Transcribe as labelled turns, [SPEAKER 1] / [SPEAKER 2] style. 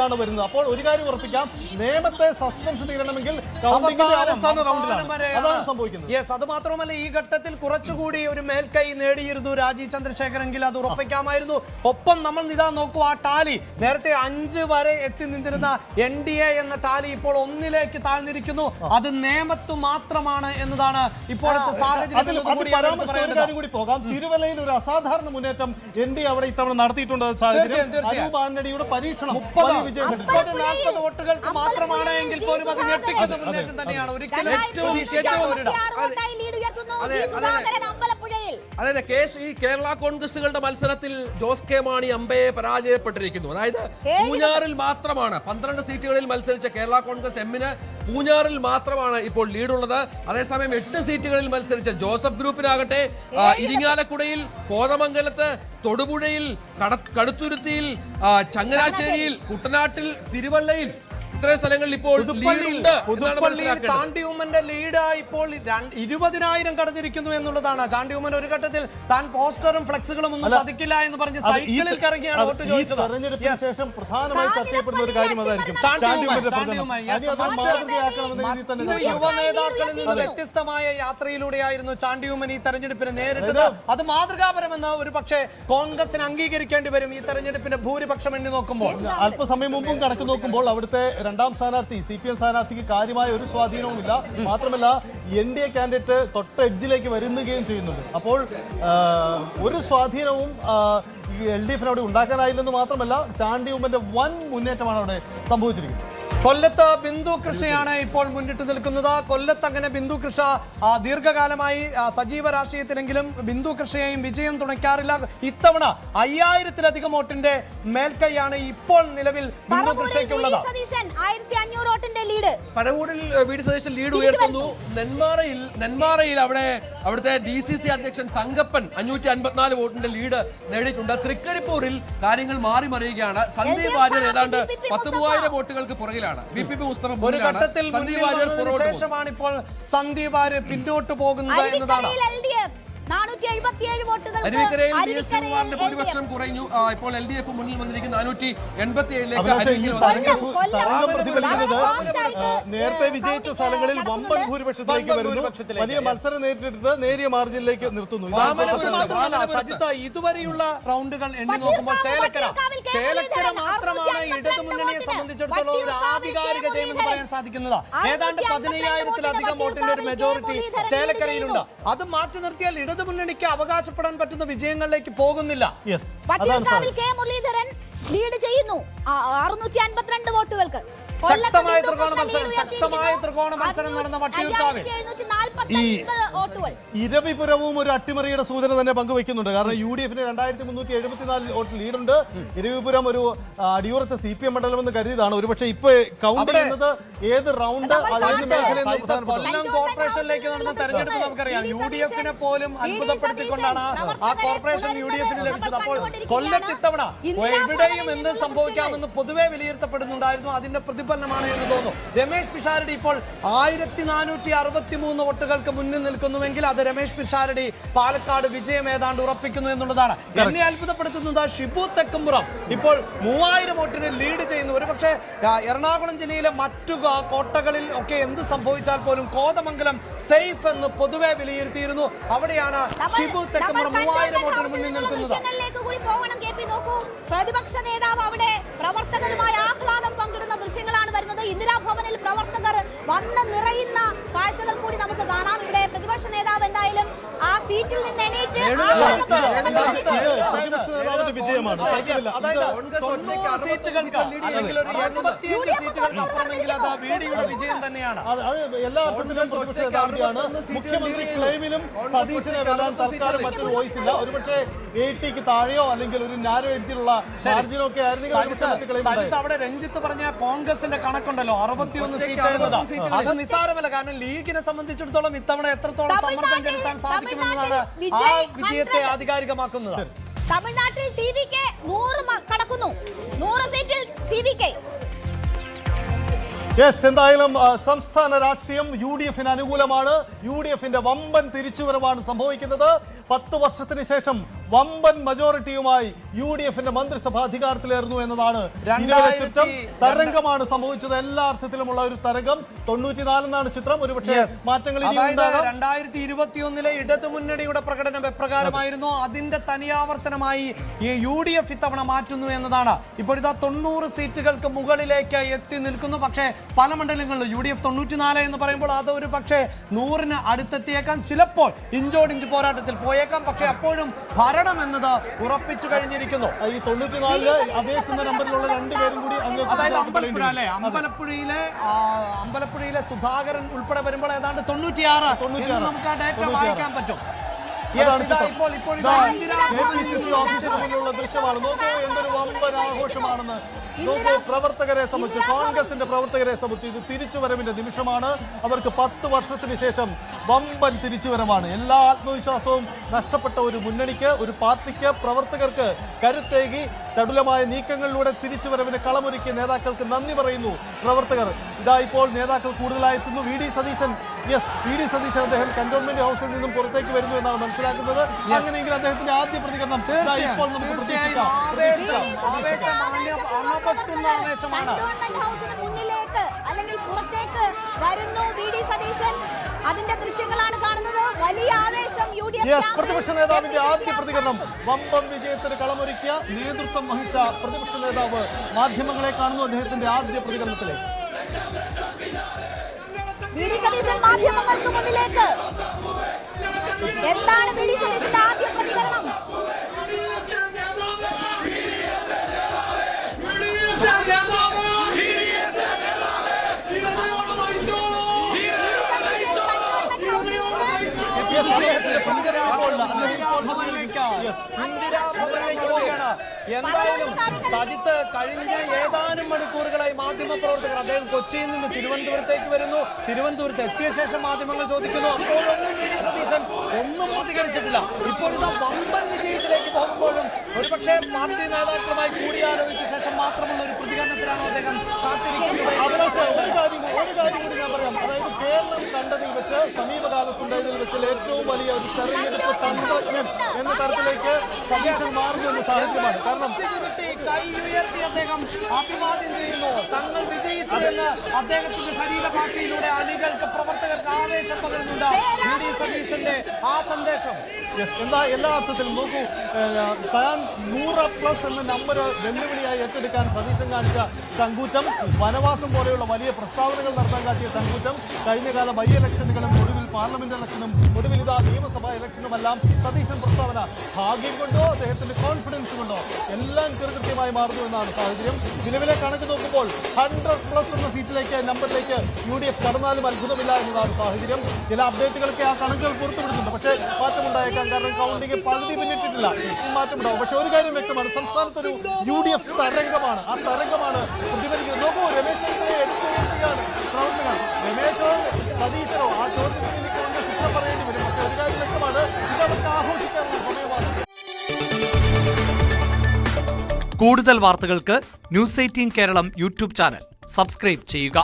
[SPEAKER 1] കൂടിയാണ് വരുന്നത്. അപ്പോൾ ഒരു കാര്യം ഉറപ്പിക്കാം, നേമത്തെ സസ്പെൻസ് തീരണമെങ്കിൽ അവസാന റൗണ്ടിലാണ് അതാണ് സംഭവിക്കുന്നത്.
[SPEAKER 2] യെസ്, അത് മാത്രമല്ല ഈ ഘട്ടത്തിൽ കുറച്ചുകൂടി ഒരു മേൽക്കൈ നേടിയിരുന്നു രാജീവ് ചന്ദ്രശേഖരെങ്കിൽ അത് ഉറപ്പിക്കാമായിരുന്നു. ഒപ്പം നമ്മൾ ഇതാ നോക്കൂ, ആ ടാലി നേരത്തെ 5 വരെ എത്തി നിന്നിരുന്ന NDA എന്ന ടാലി ഇപ്പോൾ 1-ലേക്ക് താഴ്ന്നിരിക്കുന്നു. അത് നേമത്ത് മാത്രമാണ് എന്നതാണ് ഇപ്പോഴത്തെ സാഹചര്യം.
[SPEAKER 1] കൂടി പോകാം. തിരുവല്ലയിൽ ഒരു അസാധാരണ മുന്നേറ്റം NDA അവിടെ ഇത്തവണ നടത്തിയിട്ടുണ്ട്. പരീക്ഷണം
[SPEAKER 2] 30-40 വോട്ടുകൾക്ക് മാത്രമാണ് എങ്കിൽ പോലും അത് ഞെട്ടിക്കുന്ന മുന്നേറ്റം തന്നെയാണ്. ഒരിക്കലും
[SPEAKER 3] അതായത് ഈ കേരള കോൺഗ്രസുകളുടെ മത്സരത്തിൽ ജോസ് കെ മാണി അമ്പയെ പരാജയപ്പെട്ടിരിക്കുന്നു. അതായത് പൂഞ്ഞാറിൽ മാത്രമാണ് 12 സീറ്റുകളിൽ മത്സരിച്ച കേരള കോൺഗ്രസ് എമ്മിന് പൂഞ്ഞാറിൽ മാത്രമാണ് ഇപ്പോൾ ലീഡുള്ളത്. അതേസമയം 8 സീറ്റുകളിൽ മത്സരിച്ച ജോസഫ് ഗ്രൂപ്പിനാകട്ടെ ഇരിങ്ങാലക്കുടയിൽ, കോതമംഗലത്ത്, തൊടുപുഴയിൽ, കടുത്തുരുത്തിയിൽ, ചങ്ങനാശ്ശേരിയിൽ, കുട്ടനാട്ടിൽ, തിരുവല്ലയിൽ ഇത്രയും സ്ഥലങ്ങളിൽ ഇപ്പോൾ
[SPEAKER 2] ചാണ്ടിയുമ്മന്റെ ലീഡ് ഇപ്പോൾ 20,000 കടന്നിരിക്കുന്നു എന്നുള്ളതാണ്. ചാണ്ടിയുമ്മൻ ഒരു ഘട്ടത്തിൽ താൻ പോസ്റ്ററും ഫ്ലെക്സുകളും ഒന്നും പതിക്കില്ല എന്ന് പറഞ്ഞ് സൈക്കിളിൽ കറങ്ങിയാണ് വോട്ട് ചോദിച്ചത്.
[SPEAKER 1] ശേഷം പ്രധാനമായി ചർച്ച ചെയ്യപ്പെടുന്ന ഒരു കാര്യം അതായിരിക്കും
[SPEAKER 2] യുവനേതാക്കളിൽ നിന്ന് വ്യത്യസ്തമായ യാത്രയിലൂടെയായിരുന്നു ചാണ്ടിയുമ്മൻ ഈ തെരഞ്ഞെടുപ്പിനെ നേരിട്ടത്. അത് മാതൃകാപരമെന്ന് ഒരു പക്ഷേ കോൺഗ്രസിന് അംഗീകരിക്കേണ്ടി വരും ഈ തെരഞ്ഞെടുപ്പിന്റെ ഭൂരിപക്ഷം എണ്ണി നോക്കുമ്പോൾ.
[SPEAKER 1] അല്പസമയം മുമ്പും കണക്ക് നോക്കുമ്പോൾ അവിടുത്തെ രണ്ടാം സ്ഥാനാർത്ഥി CPM സ്ഥാനാർത്ഥിക്ക് കാര്യമായ ഒരു സ്വാധീനവുമില്ല. മാത്രമല്ല NDA കാൻഡിഡേറ്റ് തൊട്ട എഡ്ജിലേക്ക് വരുന്നുകയും ചെയ്യുന്നുണ്ട്. അപ്പോൾ ഒരു സ്വാധീനവും LDF അവിടെ ഉണ്ടാക്കാനായില്ലെന്ന് മാത്രമല്ല ചാണ്ടി ഉമ്മന്റെ വൻ മുന്നേറ്റമാണ് അവിടെ സംഭവിച്ചിരിക്കുന്നത്.
[SPEAKER 2] കൊല്ലത്ത് ബിന്ദു കൃഷിയാണ് ഇപ്പോൾ മുന്നിട്ട് നിൽക്കുന്നത്. കൊല്ലത്ത് അങ്ങനെ ബിന്ദു കൃഷ ദീർഘകാലമായി സജീവ രാഷ്ട്രീയത്തിലെങ്കിലും ബിന്ദു കൃഷിയെയും വിജയം തുണയ്ക്കാറില്ല. ഇത്തവണ 5000-ലധികം വോട്ടിന്റെ മേൽക്കൈയാണ് ഇപ്പോൾ നിലവിൽ ബിന്ദു കൃഷിക്കുള്ളത്.
[SPEAKER 3] പരവൂരിൽ വി.ഡി. സതീശൻ ലീഡ് ഉയർത്തുന്നു. നെന്മാറയിൽ അവിടുത്തെ DCC അധ്യക്ഷൻ തങ്കപ്പൻ 554 വോട്ടിന്റെ ലീഡ് നേടിയിട്ടുണ്ട്. തൃക്കരിപ്പൂരിൽ കാര്യങ്ങൾ മാറി മറിയുകയാണ്. സന്ദീപ് വാര്യർ ഏതാണ്ട് 10,000 വോട്ടുകൾക്ക് പുറകിലാണ്.
[SPEAKER 2] ഒരു ഘട്ടത്തിൽ ശേഷമാണ് ഇപ്പോൾ സന്ദീപ് വാര്യർ പിന്നോട്ട് പോകുന്നത് എന്നതാണ്.
[SPEAKER 3] അരുവിക്കരയിൽ ഭൂരിപക്ഷം കുറഞ്ഞു. ഇപ്പോൾ LDF മുന്നിൽ വന്നിരിക്കുന്ന 587ലേക്ക്.
[SPEAKER 1] നേരത്തെ വിജയിച്ച സ്ഥലങ്ങളിൽ വമ്പൻ ഭൂരിപക്ഷത്തിലേക്ക് വരുന്നു. വലിയ മത്സരം നേരിട്ടിട്ട് നേരിയ മാർജിനിലേക്ക് നിർത്തുന്നു.
[SPEAKER 2] സജിത്ത, ഇതുവരെയുള്ള റൗണ്ടുകൾ എണ്ണി നോക്കുമ്പോൾ ചേലക്കര മാത്രമാണ് ഇടതു മുന്നണിയെ സംബന്ധിച്ചിടത്തോളം ഒരു ആധികാരിക ജയമെന്ന് പറയാൻ സാധിക്കുന്നത്. ഏതാണ്ട് 15,000-ലധികം വോട്ടിന്റെ ഒരു മെജോറിറ്റി ചേലക്കരയിലുണ്ട്. അത് മാറ്റി നിർത്തിയാൽ ഇടതു മുന്നണിക്ക് അവകാശപ്പെടാൻ പറ്റുന്ന വിജയങ്ങളിലേക്ക് പോകുന്നില്ല.
[SPEAKER 4] മുരളീധരൻ ലീഡ് ചെയ്യുന്നു 652 വോട്ടുകൾക്ക്.
[SPEAKER 2] ശക്തമായ ത്രികോണ മത്സരം നടന്ന വട്ടിയൂർക്കാവിൽ
[SPEAKER 1] ഈ ഇരവിപുരവും ഒരു അട്ടിമറിയുടെ സൂചന തന്നെ പങ്കുവെക്കുന്നുണ്ട്. കാരണം UDFന് 2374 വോട്ട് ലീഡുണ്ട്. ഇരവിപുരം ഒരു അടിയുറച്ച CPM മണ്ഡലമെന്ന് കരുതിയതാണ്. ഒരുപക്ഷെ ഇപ്പൊ കൗണ്ട് ചെയ്യുന്നത് ഏത് റൗണ്ട്
[SPEAKER 2] കൊല്ലം കോർപ്പറേഷനിലേക്ക് നടന്ന തെരഞ്ഞെടുപ്പ് നമുക്കറിയാം. UDFനെ പോലും അത്ഭുതപ്പെടുത്തിക്കൊണ്ടാണ് ആ കോർപ്പറേഷൻ UDFന് ലഭിച്ചത്. അപ്പോൾ കൊല്ലത്ത് ഇത്തവണ എവിടെയും എന്ത് സംഭവിക്കാമെന്ന് പൊതുവെ വിലയിരുത്തപ്പെടുന്നുണ്ടായിരുന്നു. അതിന്റെ പ്രതിഫലനമാണ് എന്ന് തോന്നുന്നു. രമേശ് പിഷാരടി ഇപ്പോൾ 1463 വോട്ടുകൾക്ക് മുന്നിൽ നിൽക്കുന്നുവെങ്കിൽ അത് രമേശ് പിഷാരടി പാലക്കാട് വിജയം ഏതാണ്ട് ഉറപ്പിക്കുന്നു എന്നുള്ളതാണ്. എന്നെ അത്ഭുതപ്പെടുത്തുന്നത് ഷിബു തെക്കുംപുറം ഇപ്പോൾ 3000 വോട്ടിന് ലീഡ് ചെയ്യുന്നു. ഒരുപക്ഷെ എറണാകുളം ജില്ലയിലെ മറ്റു കോട്ടകളിൽ ഒക്കെ എന്ത് സംഭവിച്ചാൽ പോലും കോതമംഗലം സേഫ് എന്ന് പൊതുവെ വിലയിരുത്തിയിരുന്നു. അവിടെയാണ് ഷിബു തെക്കുംപുറം 3000 വോട്ടിന് മുന്നിൽ നിൽക്കുന്നത്.
[SPEAKER 4] പ്രതിപക്ഷ നേതാവ് അവിടെ പ്രവർത്തകരുമായി ആഹ്ലാദം പങ്കിടുന്ന ദൃശ്യങ്ങളാണ് വരുന്നത്. ഇന്ദിരാഭവനിൽ പ്രവർത്തകർ വന്ന് നിറയുന്ന കാഴ്ചകൾ കൂടി നമുക്ക് കാണാം. ഇവിടെ പ്രതിപക്ഷ നേതാവ് എന്തായാലും ആ സീറ്റിൽ നിന്ന് എണീറ്റ്
[SPEAKER 1] വിജയമാണ്.
[SPEAKER 2] വിജയം തന്നെയാണ്.
[SPEAKER 1] എല്ലാ അർത്ഥത്തിലും പ്രതിപക്ഷ നേതാവിന്റെയാണ്. മുഖ്യമന്ത്രി ക്ലെയിമിലും സതീശനെ വെല്ലാൻ തൽക്കാലം മറ്റൊരു വോയിസ് ഇല്ല. ഒരുപക്ഷെ 80ക്ക് താഴെയോ അല്ലെങ്കിൽ ഒരു നാരോ എഡ്ജിലുള്ള മാർജിനോ ഒക്കെ ആയിരുന്നു.
[SPEAKER 2] അവിടെ രഞ്ജിത്ത് പറഞ്ഞ കോൺഗ്രസിന്റെ കണക്കുണ്ടല്ലോ 61 സീറ്റ് എഴുതുക. അത് നിസ്സാരമല്ല. കാരണം ലീഗിനെ സംബന്ധിച്ചിടത്തോളം ഇത്തവണ എത്രത്തോളം സമ്മർദ്ദം ചെലുത്താൻ സാധിക്കുമെന്നതാണ് ആ വിജയത്തെ ആധികാരികമാക്കുന്നത്.
[SPEAKER 4] തമിഴ്നാട്ടിൽ TVK 100 കടക്കുന്നു. 100 സീറ്റിൽ TVK.
[SPEAKER 1] എന്തായാലും സംസ്ഥാന രാഷ്ട്രീയം UDFന് അനുകൂലമാണ്. UDFന്റെ വമ്പൻ തിരിച്ചുവരവാണ് സംഭവിക്കുന്നത്. 10 വർഷത്തിന് ശേഷം വമ്പൻ മജോറിറ്റിയുമായി UDF-ന്റെ മന്ത്രിസഭ അധികാരത്തിലേറുന്നു എന്നതാണ് ചിത്രം. തരംഗമാണ് സംഭവിച്ചത്. എല്ലാ അർത്ഥത്തിലുമുള്ള ഒരു തരംഗം. 94 എന്നാണ് ചിത്രം. ഒരുപക്ഷെ മാറ്റങ്ങൾ ഇനി ഉണ്ടാകാം.
[SPEAKER 2] 2021 ഇടതുമുന്നണിയുടെ പ്രകടനം എപ്രകാരമായിരുന്നു, അതിന്റെ തനിയാവർത്തനമായി ഈ UDF ഇത്തവണ മാറ്റുന്നു എന്നതാണ്. ഇപ്പോൾ ഇതാ 90 സീറ്റുകൾക്ക് മുകളിലേക്ക് എത്തി നിൽക്കുന്നു. പക്ഷേ പല മണ്ഡലങ്ങളിലും UDF 94 എന്ന് പറയുമ്പോൾ അത് ഒരു പക്ഷേ 100-ന് അടുത്തെത്തിയേക്കാം. ചിലപ്പോൾ ഇഞ്ചോടിഞ്ച് പോരാട്ടത്തിൽ പോയേക്കാം. പക്ഷേ അപ്പോഴും ഭരണം എന്നത് ഉറപ്പിച്ചു കഴിഞ്ഞിരിക്കുന്നു.
[SPEAKER 1] ഈ 94 അതേ നമ്പറിലുള്ള രണ്ടുപേരും കൂടി,
[SPEAKER 2] അതായത് അമ്പലപ്പുഴ അല്ലെ, അമ്പലപ്പുഴയിലെ സുധാകരൻ ഉൾപ്പെടെ വരുമ്പോൾ ഏതാണ്ട് 96 നമുക്ക് ആ ഡേറ്റ വായിക്കാൻ പറ്റും.
[SPEAKER 1] ദൃശ്യമാണ്. നോക്കൂ എന്തൊരു വമ്പൻ ആഘോഷമാണെന്ന്. നോക്കൂ പ്രവർത്തകരെ സംബന്ധിച്ച്, കോൺഗ്രസിന്റെ പ്രവർത്തകരെ സംബന്ധിച്ച് ഇത് തിരിച്ചുവരവിന്റെ നിമിഷമാണ്. അവർക്ക് 10 വർഷത്തിന് ശേഷം വമ്പൻ തിരിച്ചുവരവാണ്. എല്ലാ ആത്മവിശ്വാസവും നഷ്ടപ്പെട്ട ഒരു മുന്നണിക്ക്, ഒരു പാർട്ടിക്ക്, പ്രവർത്തകർക്ക് കരുത്തേകി ചടുലമായ നീക്കങ്ങളിലൂടെ തിരിച്ചുവരവിന് കളമൊരുക്കിയ നേതാക്കൾക്ക് നന്ദി പറയുന്നു പ്രവർത്തകർ. ഇതാ ഇപ്പോൾ നേതാക്കൾ കൂടുതലായി എത്തുന്നു. വി ഡി സതീശൻ അദ്ദേഹം കന്റോൺമെന്റ് ഹൗസിൽ നിന്നും പുറത്തേക്ക് വരുന്നു എന്നാണ് മനസ്സിലാക്കുന്നത്. അങ്ങനെയെങ്കിൽ അദ്ദേഹത്തിന്റെ ആദ്യ പ്രതികരണം ഇപ്പോൾ നമുക്ക് പ്രതീക്ഷിക്കാം.
[SPEAKER 4] മുന്നിലേക്ക് അല്ലെങ്കിൽ പുറത്തേക്ക് വരുന്നു വി ഡി സതീശൻ. അതിന്റെ ദൃശ്യങ്ങളാണ് കാണുന്നത്. വലിയ ആവേശം
[SPEAKER 1] പ്രതിപക്ഷ നേതാവിന്റെ ആദ്യ പ്രതികരണം. വമ്പം വിജയത്തിന് കളമൊരുക്കിയ, നേതൃത്വം വഹിച്ച പ്രതിപക്ഷ നേതാവ് മാധ്യമങ്ങളെ കാണുന്നു. അദ്ദേഹത്തിന്റെ ആദ്യ പ്രതികരണത്തിലേക്ക്
[SPEAKER 4] വി ഡി സതീശൻ മാധ്യമങ്ങൾക്ക് മുന്നിലേക്ക്. എന്താണ് വി ഡി സതീശന്റെ ആദ്യ പ്രതികരണം?
[SPEAKER 2] എന്തായാലും സജിത്ത് കഴിഞ്ഞ ഏതാനും മണിക്കൂറുകളായി മാധ്യമ പ്രവർത്തകർ, അദ്ദേഹം കൊച്ചിയിൽ നിന്ന് തിരുവനന്തപുരത്തേക്ക് വരുന്നു. തിരുവനന്തപുരത്ത് എത്തിയ ശേഷം മാധ്യമങ്ങൾ ചോദിക്കുന്നു. അപ്പോഴൊന്നും വി ഡി സതീശൻ ഒന്നും പ്രതികരിച്ചിട്ടില്ല. ഇപ്പോൾ ഇതാ വമ്പൻ വിജയത്തിലേക്ക് പോകുമ്പോഴും ഒരുപക്ഷെ പാർട്ടി നേതാക്കളുമായി കൂടിയാലോചിച്ച ശേഷം മാത്രമുള്ള ഒരു പ്രതികരണത്തിലാണ് അദ്ദേഹം കാത്തിരിക്കുന്നത്.
[SPEAKER 1] ഒരു കാര്യം കൂടി ഞാൻ പറയാം. അതായത് കേരളം കണ്ടതിൽ വെച്ച്, സമീപകാലത്തുണ്ടായതിൽ വെച്ച് ഏറ്റവും വലിയ ഒരു തെരഞ്ഞെടുപ്പ് തന്ത്രജ്ഞൻ എന്ന തരത്തിലേക്ക് സതീശൻ മാറുന്നു എന്ന സാഹചര്യമാണ്. കാരണം
[SPEAKER 2] കൈ ഉയർത്തി അദ്ദേഹം അഭിവാദ്യം ചെയ്യുന്നു. തങ്ങൾ വിജയിച്ചു എന്ന് അദ്ദേഹത്തിന്റെ ശരീരഭാഷയിലൂടെ അണികൾക്ക്, പ്രവർത്തകർക്ക് ആവേശം പകരുന്നുണ്ട് വി ഡി സതീശന്റെ ആ സന്ദേശം.
[SPEAKER 1] എന്താ എല്ലാ അർത്ഥത്തിലും നോക്കൂ, താൻ 100+ എന്ന നമ്പർ വെല്ലുവിളിയായി ഏറ്റെടുക്കാൻ സതീശൻ കാണിച്ച ചങ്കൂറ്റം, വനവാസം പോലെയുള്ള വലിയ പ്രസ്താവനകൾ നടത്താൻ കാട്ടിയ ചങ്കൂറ്റം, കഴിഞ്ഞകാല ബൈ ഇലക്ഷനുകളും ഒടുവിൽ പാർലമെന്റ് ഇലക്ഷനും ഒടുവിൽ ഇതാ നിയമസഭാ ഇലക്ഷനുമെല്ലാം സതീശൻ പ്രസ്താവന ഭാഗ്യം കൊണ്ടോ അദ്ദേഹത്തിന്റെ കോൺഫിഡൻസ് കൊണ്ടോ എല്ലാം കൃത്യമായി മാറുന്നു എന്നാണ് സാഹചര്യം. നിലവിലെ കണക്ക് നോക്കുമ്പോൾ 100+ എന്ന സീറ്റിലേക്ക്, നമ്പറിലേക്ക് UDF കടന്നാലും അത്ഭുതമില്ല എന്നതാണ് സാഹചര്യം. ചില അപ്ഡേറ്റുകളൊക്കെ ആ കണക്കുകൾ പുറത്തുവിടുന്നുണ്ട്. പക്ഷേ മാറ്റമുണ്ടായേക്കാം. കാരണം കൗണ്ടിങ് പകുതി പിന്നിട്ടിട്ടില്ല. മാറ്റമുണ്ടാവും. പക്ഷെ ഒരു കാര്യം വ്യക്തമാണ്, സംസ്ഥാനത്തൊരു UDF തരംഗമാണ്. ആ തരംഗമാണ് പ്രതിഫലിക്കുന്നത്. നോക്കൂ, രമേശ് ചെന്നിത്തലയെ എടുത്തുയർത്തുകയാണ് പ്രവർത്തകർ. രമേശോ സതീശനോ ആ ചോദ്യത്തിന് എനിക്ക് കോൺഗ്രസ് ഉത്തരം പറയേണ്ടി വരും. പക്ഷെ ഒരു കാര്യം വ്യക്തമാണ്, ഇത് അവർക്ക് ആഘോഷിക്കാനുള്ള സമയമാണ്.
[SPEAKER 5] കൂടുതൽ വാർത്തകൾക്ക് News 18 Keralam YouTube channel subscribe ചെയ്യുക.